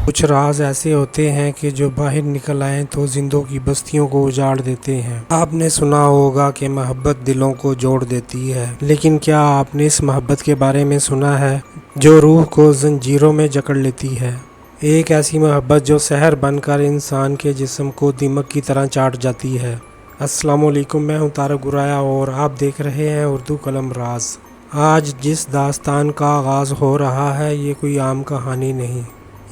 کچھ راز ایسے ہوتے ہیں کہ جو باہر نکل آئیں تو زندوں کی بستیوں کو اجاڑ دیتے ہیں۔ آپ نے سنا ہوگا کہ محبت دلوں کو جوڑ دیتی ہے، لیکن کیا آپ نے اس محبت کے بارے میں سنا ہے جو روح کو زنجیروں میں جکڑ لیتی ہے؟ ایک ایسی محبت جو زہر بن کر انسان کے جسم کو دیمک کی طرح چاٹ جاتی ہے۔ السلام علیکم، میں ہوں طارق گرایا اور آپ دیکھ رہے ہیں اردو قلم راز۔ آج جس داستان کا آغاز ہو رہا ہے یہ کوئی عام کہانی نہیں،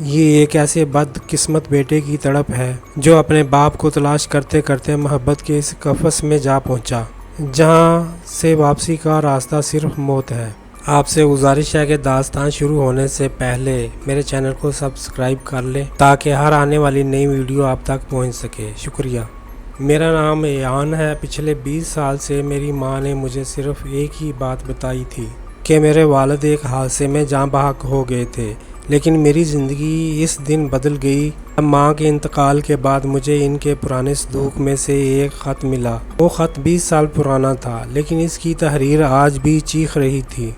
یہ ایک ایسے بد قسمت بیٹے کی تڑپ ہے جو اپنے باپ کو تلاش کرتے کرتے محبت کے اس قفس میں جا پہنچا جہاں سے واپسی کا راستہ صرف موت ہے۔ آپ سے گزارش ہے کہ داستان شروع ہونے سے پہلے میرے چینل کو سبسکرائب کر لیں تاکہ ہر آنے والی نئی ویڈیو آپ تک پہنچ سکے۔ شکریہ۔ میرا نام ایان ہے۔ پچھلے 20 سال سے میری ماں نے مجھے صرف ایک ہی بات بتائی تھی کہ میرے والد ایک حادثے میں جاں بحق ہو گئے تھے، لیکن میری زندگی اس دن بدل گئی جب ماں کے انتقال کے بعد مجھے ان کے پرانے صندوق میں سے ایک خط ملا۔ وہ خط 20 سال پرانا تھا، لیکن اس کی تحریر آج بھی چیخ رہی تھی۔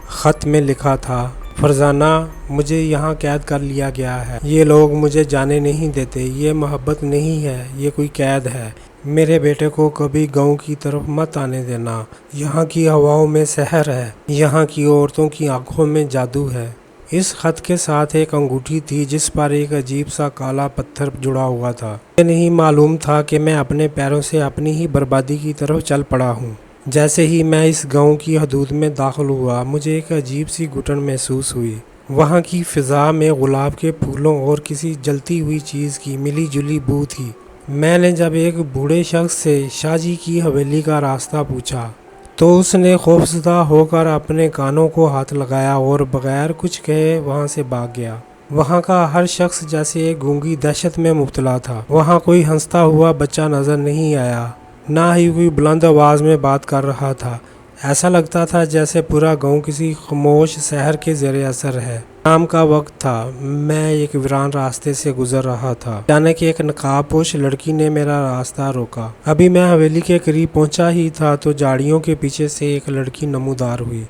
خط میں لکھا تھا، فرزانہ، مجھے یہاں قید کر لیا گیا ہے، یہ لوگ مجھے جانے نہیں دیتے، یہ محبت نہیں ہے، یہ کوئی قید ہے۔ میرے بیٹے کو کبھی گاؤں کی طرف مت آنے دینا، یہاں کی ہواؤں میں سحر ہے، یہاں کی عورتوں کی آنکھوں میں جادو ہے۔ اس خط کے ساتھ ایک انگوٹھی تھی جس پر ایک عجیب سا کالا پتھر جڑا ہوا تھا۔ مجھے نہیں معلوم تھا کہ میں اپنے پیروں سے اپنی ہی بربادی کی طرف چل پڑا ہوں۔ جیسے ہی میں اس گاؤں کی حدود میں داخل ہوا مجھے ایک عجیب سی گھٹن محسوس ہوئی۔ وہاں کی فضا میں گلاب کے پھولوں اور کسی جلتی ہوئی چیز کی ملی جلی بو تھی۔ میں نے جب ایک بوڑھے شخص سے شاہ جی کی حویلی کا راستہ پوچھا تو اس نے خوفزدہ ہو کر اپنے کانوں کو ہاتھ لگایا اور بغیر کچھ کہے وہاں سے بھاگ گیا۔ وہاں کا ہر شخص جیسے ایک گونگی دہشت میں مبتلا تھا۔ وہاں کوئی ہنستا ہوا بچہ نظر نہیں آیا، نہ ہی کوئی بلند آواز میں بات کر رہا تھا۔ ایسا لگتا تھا جیسے پورا گاؤں کسی خاموش سحر کے زیر اثر ہے۔ شام کا وقت تھا، میں ایک ویران راستے سے گزر رہا تھا۔ اچانک ایک نقاب پوش لڑکی نے میرا راستہ روکا۔ ابھی میں حویلی کے قریب پہنچا ہی تھا تو جھاڑیوں کے پیچھے سے ایک لڑکی نمودار ہوئی۔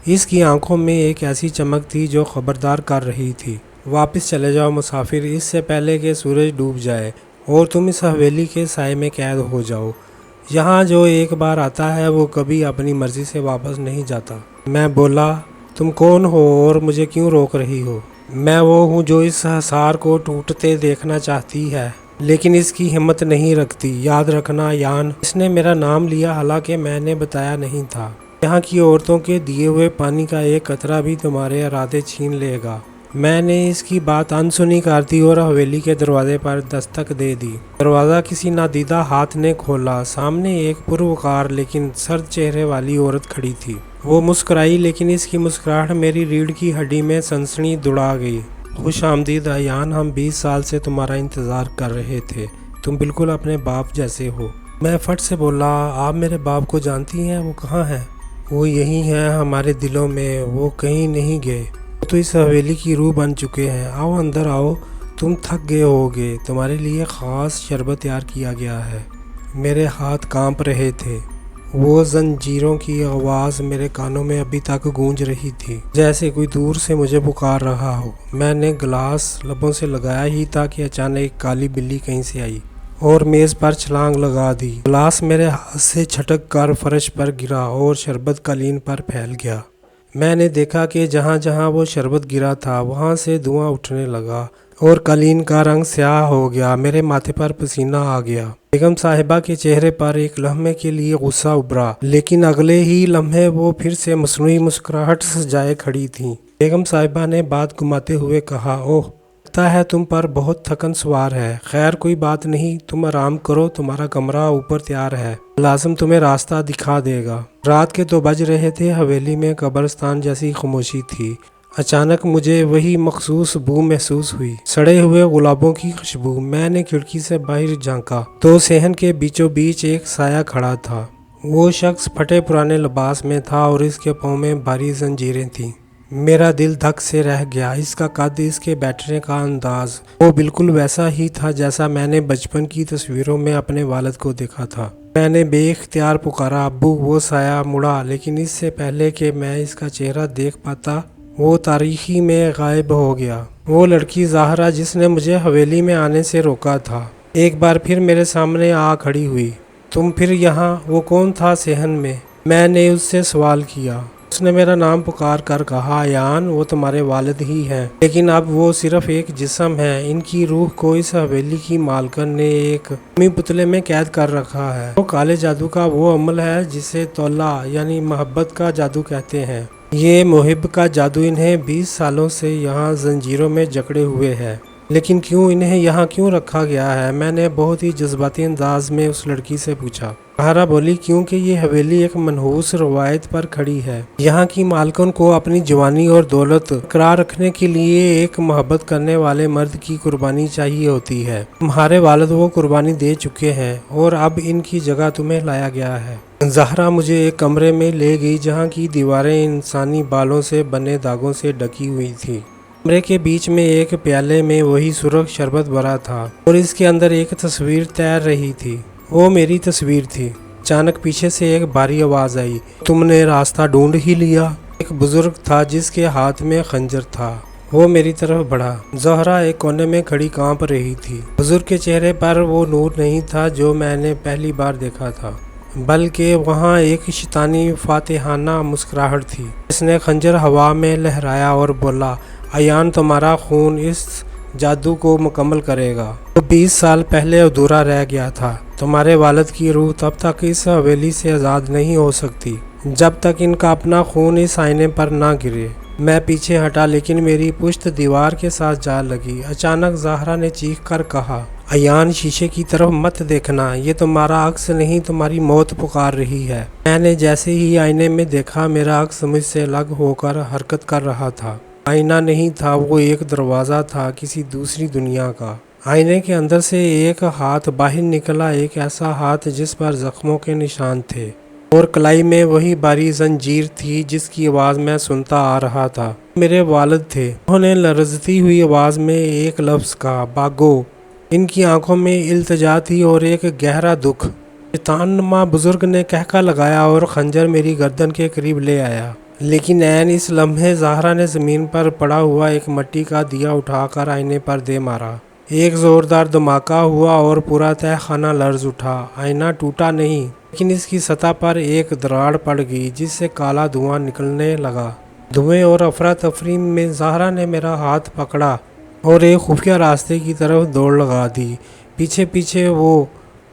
اس کی آنکھوں میں ایک ایسی چمک تھی جو خبردار کر رہی تھی، واپس چلے جاؤ مسافر، اس سے پہلے کہ سورج ڈوب جائے اور تم اس حویلی کے سائے میں قید ہو جاؤ۔ یہاں جو ایک بار آتا ہے وہ کبھی اپنی مرضی سے واپس نہیں جاتا۔ میں بولا، تم کون ہو اور مجھے کیوں روک رہی ہو؟ میں وہ ہوں جو اس حصار کو ٹوٹتے دیکھنا چاہتی ہے لیکن اس کی ہمت نہیں رکھتی۔ یاد رکھنا یان۔ اس نے میرا نام لیا، حالانکہ میں نے بتایا نہیں تھا۔ یہاں کی عورتوں کے دیے ہوئے پانی کا ایک قطرہ بھی تمہارے ارادے چھین لے گا۔ میں نے اس کی بات انسنی کر دی اور حویلی کے دروازے پر دستک دے دی۔ دروازہ کسی نادیدہ ہاتھ نے کھولا۔ سامنے ایک پروقار لیکن سرد چہرے والی عورت کھڑی تھی۔ وہ مسکرائی لیکن اس کی مسکراہٹ میری ریڑھ کی ہڈی میں سنسنی دوڑا گئی۔ خوش آمدید ایان، ہم 20 سال سے تمہارا انتظار کر رہے تھے، تم بالکل اپنے باپ جیسے ہو۔ میں فٹ سے بولا، آپ میرے باپ کو جانتی ہیں؟ وہ کہاں ہیں؟ وہ یہی ہیں ہمارے دلوں میں، وہ کہیں نہیں گئے، وہ تو اس حویلی کی روح بن چکے ہیں۔ آؤ اندر آؤ، تم تھک گئے ہوگے، تمہارے لیے خاص شربت تیار کیا گیا ہے۔ میرے ہاتھ کانپ رہے تھے، وہ زنجیروں کی آواز میرے کانوں میں ابھی تک گونج رہی تھی جیسے کوئی دور سے مجھے پکار رہا ہو۔ میں نے گلاس لبوں سے لگایا ہی تھا کہ اچانک ایک کالی بلی کہیں سے آئی اور میز پر چھلانگ لگا دی۔ گلاس میرے ہاتھ سے چھٹک کر فرش پر گرا اور شربت قالین پر پھیل گیا۔ میں نے دیکھا کہ جہاں جہاں وہ شربت گرا تھا وہاں سے دھواں اٹھنے لگا اور قالین کا رنگ سیاہ ہو گیا۔ میرے ماتھے پر پسینہ آ گیا۔ بیگم صاحبہ کے چہرے پر ایک لمحے کے لیے غصہ ابھرا، لیکن اگلے ہی لمحے وہ پھر سے مصنوعی مسکراہٹ سجائے کھڑی تھیں۔ بیگم صاحبہ نے بات گھماتے ہوئے کہا، اوہ، لگتا ہے تم پر بہت تھکن سوار ہے۔ خیر کوئی بات نہیں، تم آرام کرو، تمہارا کمرہ اوپر تیار ہے، ملازم تمہیں راستہ دکھا دے گا۔ رات کے 2 بج رہے تھے، حویلی میں قبرستان جیسی خاموشی تھی۔ اچانک مجھے وہی مخصوص بو محسوس ہوئی، سڑے ہوئے گلابوں کی خوشبو۔ میں نے کھڑکی سے باہر جھانکا تو صحن کے بیچوں بیچ ایک سایہ کھڑا تھا۔ وہ شخص پھٹے پرانے لباس میں تھا اور اس کے پاؤں میں بھاری زنجیریں تھیں۔ میرا دل دھک سے رہ گیا۔ اس کا قد، اس کے بیٹھنے کا انداز، وہ بالکل ویسا ہی تھا جیسا میں نے بچپن کی تصویروں میں اپنے والد کو دیکھا تھا۔ میں نے بے اختیار پکارا، ابو۔ وہ سایہ مڑا، لیکن اس سے پہلے کہ میں اس کا چہرہ دیکھ پاتا وہ تاریکی میں غائب ہو گیا۔ وہ لڑکی زہرا جس نے مجھے حویلی میں آنے سے روکا تھا، ایک بار پھر میرے سامنے آ کھڑی ہوئی۔ تم پھر یہاں؟ وہ کون تھا صحن میں نے اس سے سوال کیا۔ اس نے میرا نام پکار کر کہا، ایان، وہ تمہارے والد ہی ہیں، لیکن اب وہ صرف ایک جسم ہے۔ ان کی روح کو اس حویلی کی مالکن نے ایک مومی پتلے میں قید کر رکھا ہے۔ وہ کالے جادو کا وہ عمل ہے جسے تولا یعنی محبت کا جادو کہتے ہیں۔ یہ محب کا جادو انہیں 20 سالوں سے یہاں زنجیروں میں جکڑے ہوئے ہے۔ لیکن انہیں یہاں کیوں رکھا گیا ہے؟ میں نے بہت ہی جذباتی انداز میں اس لڑکی سے پوچھا۔ زہرا بولی، کیونکہ یہ حویلی ایک منحوس روایت پر کھڑی ہے۔ یہاں کی مالکن کو اپنی جوانی اور دولت برقرار رکھنے کے لیے ایک محبت کرنے والے مرد کی قربانی چاہیے ہوتی ہے۔ تمہارے والد وہ قربانی دے چکے ہیں اور اب ان کی جگہ تمہیں لایا گیا ہے۔ زہرا مجھے ایک کمرے میں لے گئی جہاں کی دیواریں انسانی بالوں سے بنے داغوں سے ڈکی ہوئی تھی۔ کمرے کے بیچ میں ایک پیالے میں وہی سرخ شربت بھرا تھا اور اس کے اندر ایک تصویر تیر رہی تھی۔ وہ میری تصویر تھی۔ اچانک پیچھے سے ایک بھاری آواز آئی، تم نے راستہ ڈھونڈ ہی لیا؟ ایک بزرگ تھا جس کے ہاتھ میں خنجر تھا، وہ میری طرف بڑھا۔ زہرا ایک کونے میں کھڑی کانپ رہی تھی۔ بزرگ کے چہرے پر وہ نور نہیں تھا جو میں نے پہلی بار دیکھا تھا، بلکہ وہاں ایک شیطانی فاتحانہ مسکراہٹ تھی۔ اس نے خنجر ہوا میں لہرایا اور بولا، ایان، تمہارا خون اس جادو کو مکمل کرے گا جو 20 سال پہلے ادھورا رہ گیا تھا۔ تمہارے والد کی روح تب تک اس حویلی سے آزاد نہیں ہو سکتی جب تک ان کا اپنا خون اس آئینے پر نہ گرے۔ میں پیچھے ہٹا لیکن میری پشت دیوار کے ساتھ جا لگی۔ اچانک زہرا نے چیخ کر کہا، ایان، شیشے کی طرف مت دیکھنا، یہ تمہارا عکس نہیں، تمہاری موت پکار رہی ہے۔ میں نے جیسے ہی آئینے میں دیکھا، میرا عکس مجھ سے الگ ہو کر حرکت کر رہا تھا۔ آئینہ نہیں تھا، وہ ایک دروازہ تھا کسی دوسری دنیا کا۔ آئینے کے اندر سے ایک ہاتھ باہر نکلا، ایک ایسا ہاتھ جس پر زخموں کے نشان تھے اور کلائی میں وہی باری زنجیر تھی جس کی آواز میں سنتا آ رہا تھا۔ میرے والد تھے۔ انہوں نے لرزتی ہوئی آواز میں ایک لفظ کہا، باگو۔ ان کی آنکھوں میں التجا تھی اور ایک گہرا دکھ۔ شیطان نما بزرگ نے کہکا لگایا اور خنجر میری گردن کے قریب لے آیا، لیکن عین اس لمحے زہرا نے زمین پر پڑا ہوا ایک مٹی کا دیا اٹھا کر آئینے پر دے مارا۔ ایک زوردار دھماکہ ہوا اور پورا تہہ خانہ لرز اٹھا۔ آئینہ ٹوٹا نہیں، لیکن اس کی سطح پر ایک دراڑ پڑ گئی جس سے کالا دھواں نکلنے لگا۔ دھوئیں اور افراتفری میں زہرا نے میرا ہاتھ پکڑا اور ایک خفیہ راستے کی طرف دوڑ لگا دی۔ پیچھے پیچھے وہ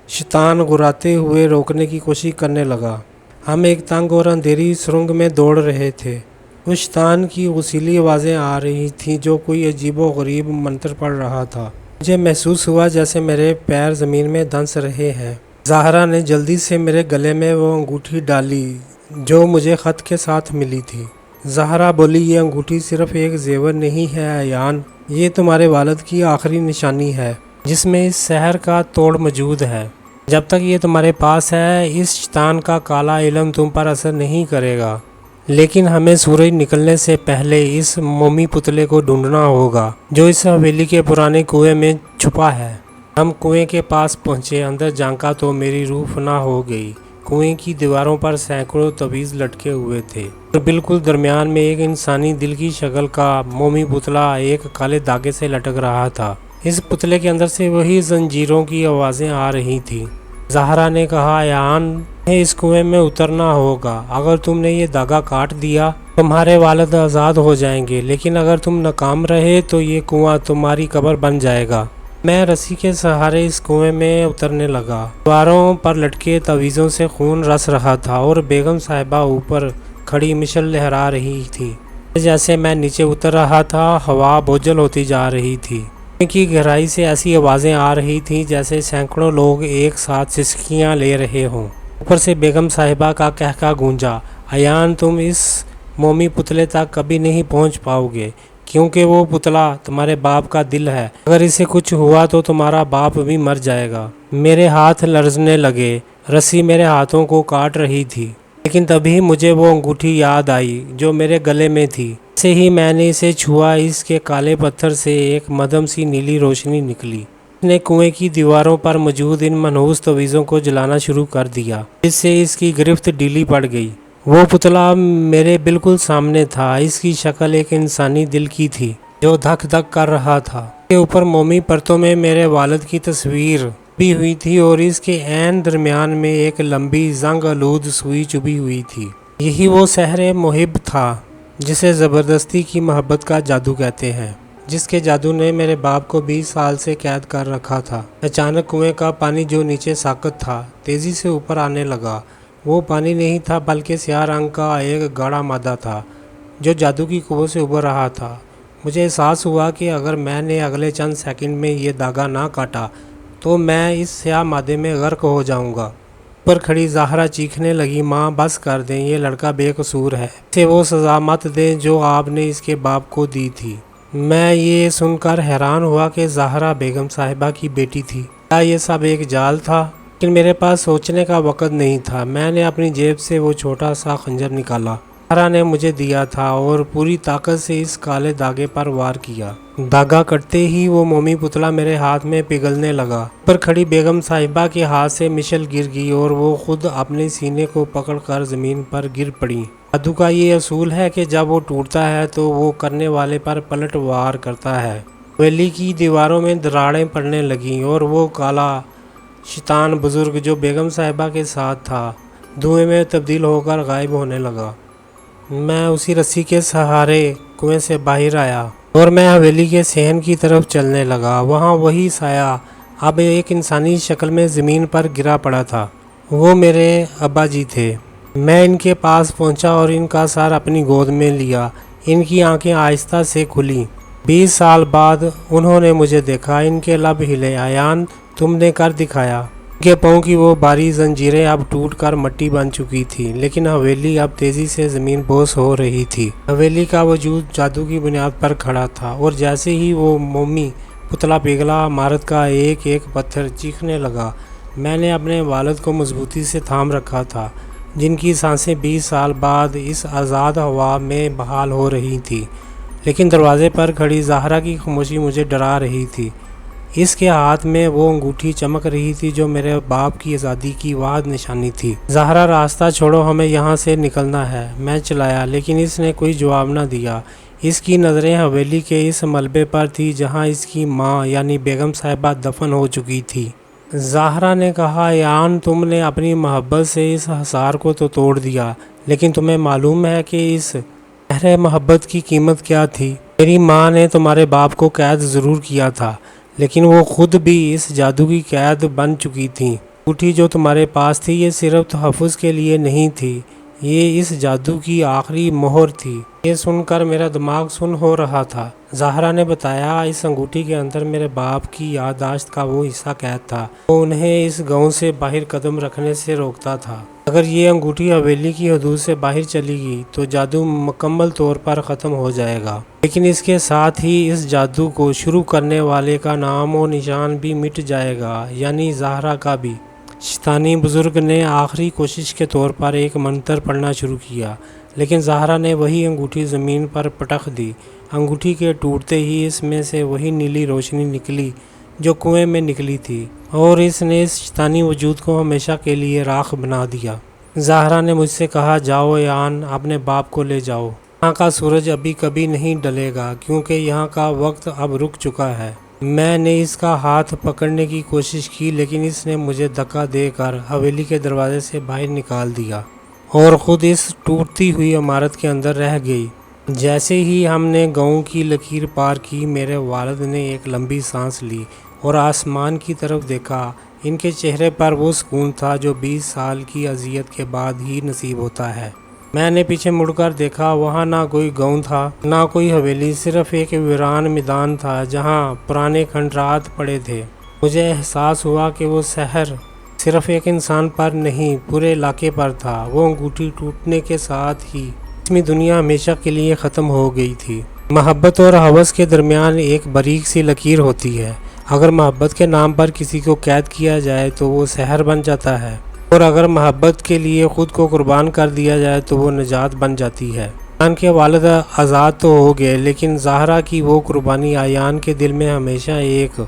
شیطان گراتے ہوئے روکنے کی کوشش کرنے لگا۔ ہم ایک تنگ اور اندھیری سرنگ میں دوڑ رہے تھے۔ اس شیطان کی غسیلی آوازیں آ رہی تھیں جو کوئی عجیب و غریب منتر پڑھ رہا تھا۔ مجھے محسوس ہوا جیسے میرے پیر زمین میں دھنس رہے ہیں۔ زہرا نے جلدی سے میرے گلے میں وہ انگوٹھی ڈالی جو مجھے خط کے ساتھ ملی تھی۔ زہرا بولی، یہ انگوٹھی صرف ایک زیور نہیں ہے ایان، یہ تمہارے والد کی آخری نشانی ہے جس میں اس شہر کا توڑ موجود ہے۔ جب تک یہ تمہارے پاس ہے، اس شیطان کا کالا علم تم پر اثر نہیں کرے گا، لیکن ہمیں سورج نکلنے سے پہلے اس مومی پتلے کو ڈھونڈنا ہوگا جو اس حویلی کے پرانے کنویں میں چھپا ہے۔ ہم کنویں کے پاس پہنچے، اندر جھانکا تو میری روح فنا ہو گئی۔ کنویں کی دیواروں پر سینکڑوں تعویذ لٹکے ہوئے تھے اور بالکل درمیان میں ایک انسانی دل کی شکل کا مومی پتلا ایک کالے دھاگے سے لٹک رہا تھا۔ اس پتلے کے اندر سے وہی زنجیروں کی آوازیں آ رہی تھیں۔ زہرا نے کہا، ایان، تمہیں اس کنویں میں اترنا ہوگا۔ اگر تم نے یہ دھاگا کاٹ دیا، تمہارے والد آزاد ہو جائیں گے، لیکن اگر تم ناکام رہے تو یہ کنواں تمہاری قبر بن جائے گا۔ میں رسی کے سہارے اس کنویں میں اترنے لگا۔ دیواروں پر لٹکے تعویذوں سے خون رس رہا تھا اور بیگم صاحبہ اوپر کھڑی مشل لہرا رہی تھی۔ جیسے میں نیچے اتر رہا تھا، ہوا بوجھل ہوتی جا رہی تھی۔ کنویں کی گہرائی سے ایسی آوازیں آ رہی تھیں جیسے سینکڑوں لوگ ایک ساتھ سسکیاں لے رہے ہوں۔ اوپر سے بیگم صاحبہ کا کہکا گونجا، ایان، تم اس مومی پتلے تک کبھی نہیں پہنچ پاؤ گے کیونکہ وہ پتلا تمہارے باپ کا دل ہے۔ اگر اسے کچھ ہوا تو تمہارا باپ بھی مر جائے گا۔ میرے ہاتھ لرزنے لگے، رسی میرے ہاتھوں کو کاٹ رہی تھی، لیکن تبھی مجھے وہ انگوٹھی یاد آئی جو میرے گلے میں تھی۔ جیسے ہی میں نے اسے چھوا، اس کے کالے پتھر سے ایک مدھم سی نیلی روشنی نکلی۔ اس نے کنویں کی دیواروں پر موجود ان منحوس تعویذوں کو جلانا شروع کر دیا، جس سے اس کی گرفت ڈھیلی پڑ گئی۔ وہ پتلا میرے بالکل سامنے تھا۔ اس کی شکل ایک انسانی دل کی تھی۔ جو دھک دھک کر رہا تھا۔ اس کے اوپر مومی پرتوں میں میرے والد کی تصویر بھی ہوئی تھی اور اس کے عین درمیان میں ایک لمبی زنگ آلود سوئی چبھی ہوئی تھی۔ یہی وہ سحر محب تھا جسے زبردستی کی محبت کا جادو کہتے ہیں، جس کے جادو نے میرے باپ کو 20 سال سے قید کر رکھا تھا۔ اچانک کنویں کا پانی جو نیچے ساکت تھا تیزی سے اوپر آنے لگا۔ وہ پانی نہیں تھا بلکہ سیاہ رنگ کا ایک گاڑھا مادہ تھا جو جادو کی قوت سے ابھر رہا تھا۔ مجھے احساس ہوا کہ اگر میں نے اگلے چند سیکنڈ میں یہ دھاگا نہ کاٹا تو میں اس سیاہ مادے میں غرق ہو جاؤں گا۔ پر کھڑی زہرا چیخنے لگی، ماں بس کر دیں، یہ لڑکا بے قصور ہے، اسے وہ سزا مت دیں جو آپ نے اس کے باپ کو دی تھی۔ میں یہ سن کر حیران ہوا کہ زہرا بیگم صاحبہ کی بیٹی تھی۔ کیا یہ سب ایک جال تھا؟ لیکن میرے پاس سوچنے کا وقت نہیں تھا۔ میں نے اپنی جیب سے وہ چھوٹا سا خنجر نکالا، زہرا نے مجھے دیا تھا، اور پوری طاقت سے اس کالے دھاگے پر وار کیا۔ دھاگا کٹتے ہی وہ مومی پتلا میرے ہاتھ میں پگھلنے لگا۔ پر کھڑی بیگم صاحبہ کے ہاتھ سے مشل گر گئی اور وہ خود اپنے سینے کو پکڑ کر زمین پر گر پڑی۔ جادو کا یہ اصول ہے کہ جب وہ ٹوٹتا ہے تو وہ کرنے والے پر پلٹ وار کرتا ہے۔ حویلی کی دیواروں میں دراڑیں پڑنے لگیں اور وہ کالا شیطان بزرگ جو بیگم صاحبہ کے ساتھ تھا دھوئیں میں تبدیل ہو کر غائب ہونے لگا۔ میں اسی رسی کے سہارے کنویں سے باہر آیا اور میں حویلی کے صحن کی طرف چلنے لگا۔ وہاں وہی سایہ اب ایک انسانی شکل میں زمین پر گرا پڑا تھا۔ وہ میرے ابا جی تھے۔ میں ان کے پاس پہنچا اور ان کا سر اپنی گود میں لیا۔ ان کی آنکھیں آہستہ سے کھلیں۔ 20 سال بعد انہوں نے مجھے دیکھا۔ ان کے لب ہلے، ایان تم نے کر دکھایا۔ ان کے پاؤں کی وہ بھاری زنجیریں اب ٹوٹ کر مٹی بن چکی تھی، لیکن حویلی اب تیزی سے زمین بوس ہو رہی تھی۔ حویلی کا وجود جادو کی بنیاد پر کھڑا تھا، اور جیسے ہی وہ مومی پتلا پگھلا، عمارت کا ایک ایک پتھر چیخنے لگا۔ میں نے اپنے والد کو مضبوطی سے تھام رکھا تھا، جن کی سانسیں 20 سال بعد اس آزاد ہوا میں بحال ہو رہی تھی، لیکن دروازے پر کھڑی زہرا کی خاموشی مجھے ڈرا رہی تھی۔ اس کے ہاتھ میں وہ انگوٹھی چمک رہی تھی جو میرے باپ کی آزادی کی واحد نشانی تھی۔ زہرا راستہ چھوڑو، ہمیں یہاں سے نکلنا ہے، میں چلایا، لیکن اس نے کوئی جواب نہ دیا۔ اس کی نظریں حویلی کے اس ملبے پر تھی جہاں اس کی ماں یعنی بیگم صاحبہ دفن ہو چکی تھی۔ زہرا نے کہا، ایان تم نے اپنی محبت سے اس حصار کو تو توڑ دیا، لیکن تمہیں معلوم ہے کہ اس گہرے محبت کی قیمت کیا تھی؟ میری ماں نے تمہارے باپ کو قید ضرور کیا تھا، لیکن وہ خود بھی اس جادو کی قید بن چکی تھیں۔ انگوٹھی جو تمہارے پاس تھی یہ صرف تحفظ کے لیے نہیں تھی، یہ اس جادو کی آخری مہر تھی۔ یہ سن کر میرا دماغ سن ہو رہا تھا۔ زہرا نے بتایا، اس انگوٹھی کے اندر میرے باپ کی یادداشت کا وہ حصہ قید تھا جو انہیں اس گاؤں سے باہر قدم رکھنے سے روکتا تھا۔ اگر یہ انگوٹھی حویلی کی حدود سے باہر چلی گئی تو جادو مکمل طور پر ختم ہو جائے گا، لیکن اس کے ساتھ ہی اس جادو کو شروع کرنے والے کا نام و نشان بھی مٹ جائے گا، یعنی زہرا کا بھی۔ شیطانی بزرگ نے آخری کوشش کے طور پر ایک منتر پڑھنا شروع کیا، لیکن زہرا نے وہی انگوٹھی زمین پر پٹخ دی۔ انگوٹھی کے ٹوٹتے ہی اس میں سے وہی نیلی روشنی نکلی جو کنویں میں نکلی تھی، اور اس نے اس شیطانی وجود کو ہمیشہ کے لیے راکھ بنا دیا۔ زہرا نے مجھ سے کہا، جاؤ ایان، اپنے باپ کو لے جاؤ۔ یہاں کا سورج ابھی کبھی نہیں ڈلے گا کیونکہ یہاں کا وقت اب رک چکا ہے۔ میں نے اس کا ہاتھ پکڑنے کی کوشش کی، لیکن اس نے مجھے دھکا دے کر حویلی کے دروازے سے باہر نکال دیا اور خود اس ٹوٹتی ہوئی عمارت کے اندر رہ گئی۔ جیسے ہی ہم نے گاؤں کی لکیر پار کی، میرے والد نے ایک لمبی سانس لی اور آسمان کی طرف دیکھا۔ ان کے چہرے پر وہ سکون تھا جو 20 سال کی اذیت کے بعد ہی نصیب ہوتا ہے۔ میں نے پیچھے مڑ کر دیکھا، وہاں نہ کوئی گاؤں تھا نہ کوئی حویلی، صرف ایک ویران میدان تھا جہاں پرانے کھنڈرات پڑے تھے۔ مجھے احساس ہوا کہ وہ سحر صرف ایک انسان پر نہیں، پورے علاقے پر تھا۔ وہ انگوٹھی ٹوٹنے کے ساتھ ہی جسمی دنیا ہمیشہ کے لیے ختم ہو گئی تھی۔ محبت اور ہوس کے درمیان ایک باریک سی لکیر ہوتی ہے۔ اگر محبت کے نام پر کسی کو قید کیا جائے تو وہ سحر بن جاتا ہے، اور اگر محبت کے لیے خود کو قربان کر دیا جائے تو وہ نجات بن جاتی ہے۔ ایان کے والد آزاد تو ہو گئے، لیکن زہرا کی وہ قربانی ایان کے دل میں ہمیشہ ایک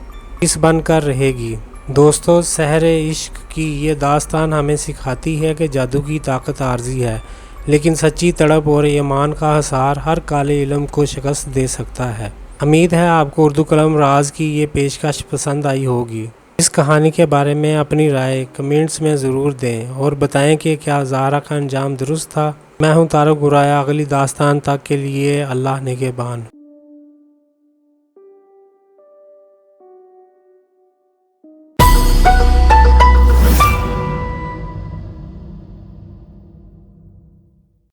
حص بن کر رہے گی۔ دوستو، سحر عشق کی یہ داستان ہمیں سکھاتی ہے کہ جادو کی طاقت عارضی ہے، لیکن سچی تڑپ اور ایمان کا حصار ہر کالے علم کو شکست دے سکتا ہے۔ امید ہے آپ کو اردو کلم راز کی یہ پیشکش پسند آئی ہوگی۔ اس کہانی کے بارے میں اپنی رائے کمنٹس میں ضرور دیں اور بتائیں کہ کیا زہرا کا انجام درست تھا۔ میں ہوں طارق گرایا، اگلی داستان تک کے لیے اللہ نگہبان۔